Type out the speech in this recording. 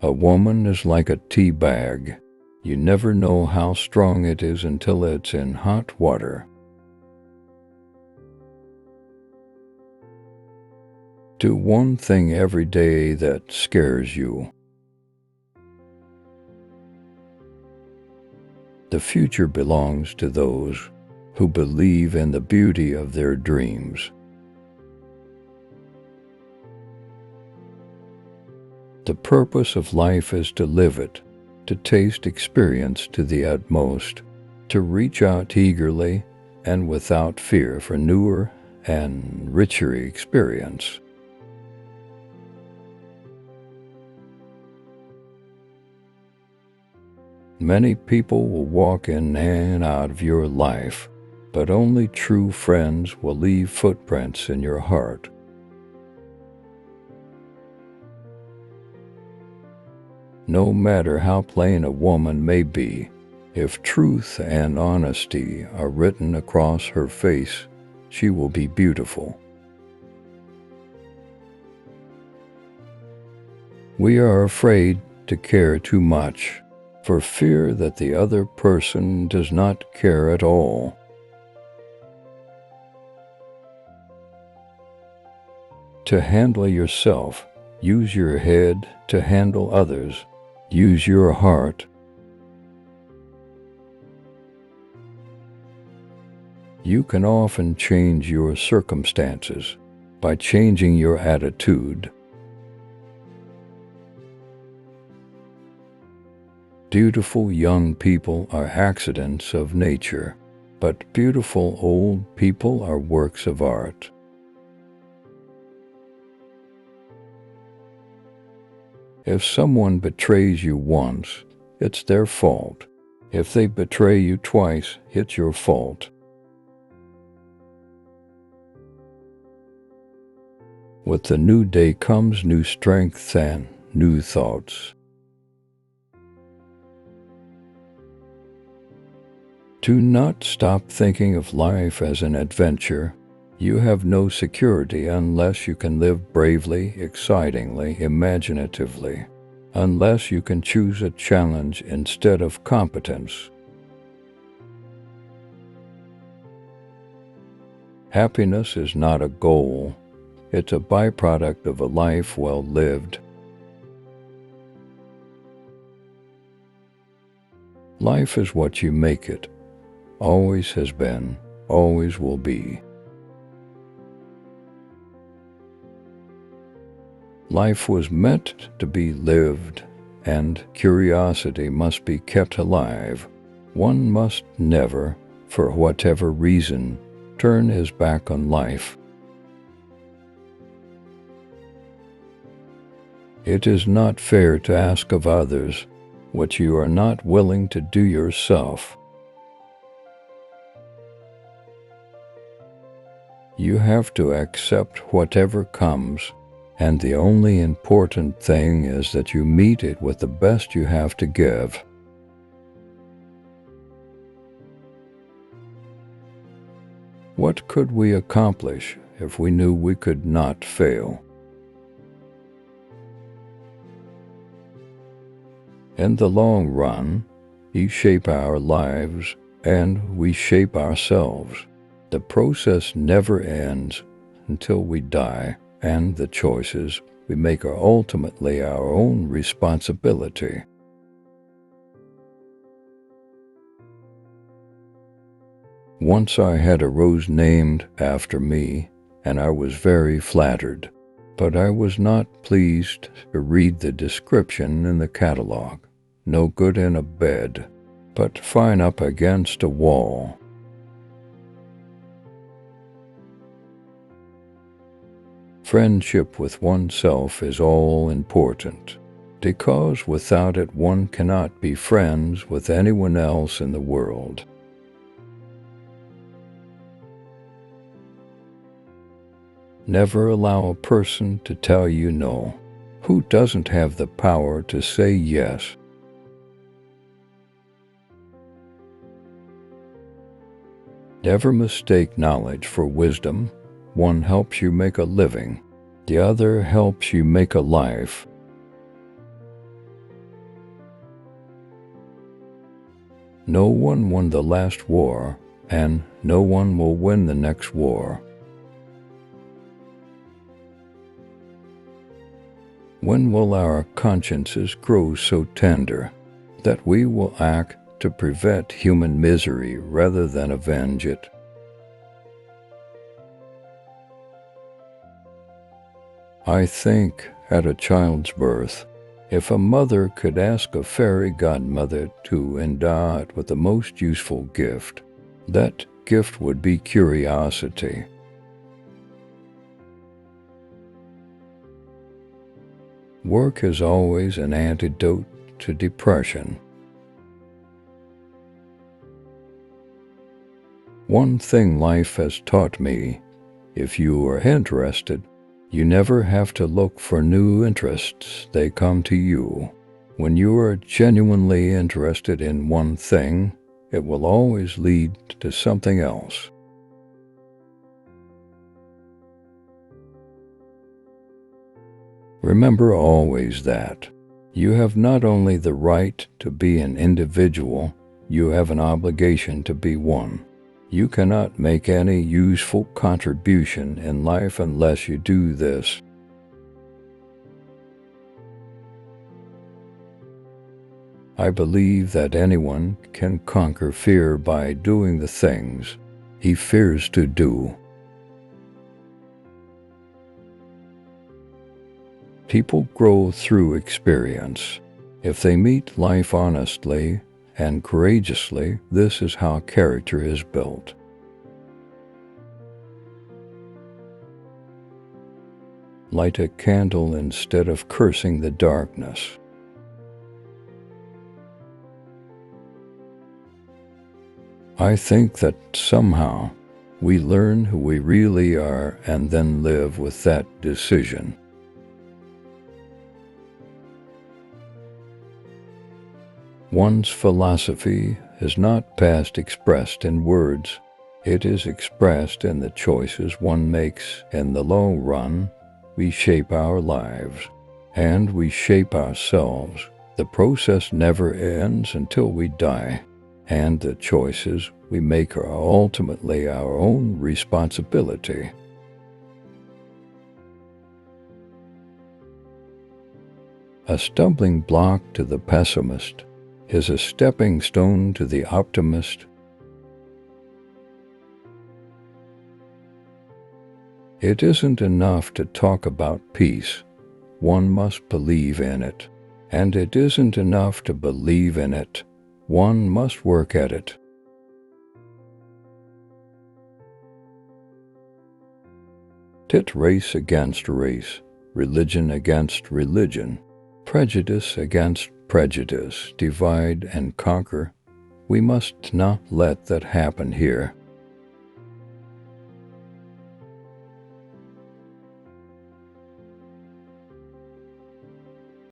A woman is like a tea bag. You never know how strong it is until it's in hot water. Do one thing every day that scares you. The future belongs to those who believe in the beauty of their dreams. The purpose of life is to live it, to taste experience to the utmost, to reach out eagerly and without fear for newer and richer experience. Many people will walk in and out of your life, but only true friends will leave footprints in your heart. No matter how plain a woman may be, if truth and honesty are written across her face, she will be beautiful. We are afraid to care too much, for fear that the other person does not care at all. To handle yourself, use your head. To handle others, use your heart. You can often change your circumstances by changing your attitude. Beautiful young people are accidents of nature, but beautiful old people are works of art. If someone betrays you once, it's their fault. If they betray you twice, it's your fault. With the new day comes new strength and new thoughts. Do not stop thinking of life as an adventure. You have no security unless you can live bravely, excitingly, imaginatively, unless you can choose a challenge instead of competence. Happiness is not a goal. It's a byproduct of a life well lived. Life is what you make it. Always has been, always will be. Life was meant to be lived, and curiosity must be kept alive. One must never, for whatever reason, turn his back on life. It is not fair to ask of others what you are not willing to do yourself. You have to accept whatever comes, and the only important thing is that you meet it with the best you have to give. What could we accomplish if we knew we could not fail? In the long run, we shape our lives and we shape ourselves. The process never ends until we die, and the choices we make are ultimately our own responsibility. Once I had a rose named after me, and I was very flattered, but I was not pleased to read the description in the catalog. No good in a bed, but fine up against a wall. Friendship with oneself is all important, because without it one cannot be friends with anyone else in the world. Never allow a person to tell you no. Who doesn't have the power to say yes? Never mistake knowledge for wisdom. One helps you make a living, the other helps you make a life. No one won the last war, and no one will win the next war. When will our consciences grow so tender that we will act to prevent human misery rather than avenge it? I think at a child's birth, if a mother could ask a fairy godmother to endow it with the most useful gift, that gift would be curiosity. Work is always an antidote to depression. One thing life has taught me, if you are interested, you never have to look for new interests, they come to you. When you are genuinely interested in one thing, it will always lead to something else. Remember always that you have not only the right to be an individual, you have an obligation to be one. You cannot make any useful contribution in life unless you do this. I believe that anyone can conquer fear by doing the things he fears to do. People grow through experience. If they meet life honestly and courageously, this is how character is built. Light a candle instead of cursing the darkness. I think that somehow we learn who we really are and then live with that decision. One's philosophy is not best expressed in words. It is expressed in the choices one makes. In the long run, we shape our lives, and we shape ourselves. The process never ends until we die, and the choices we make are ultimately our own responsibility. A stumbling block to the pessimist is a stepping stone to the optimist. It isn't enough to talk about peace. One must believe in it. And it isn't enough to believe in it. One must work at it. Pit race against race, religion against religion, prejudice against prejudice, divide and conquer. We must not let that happen here.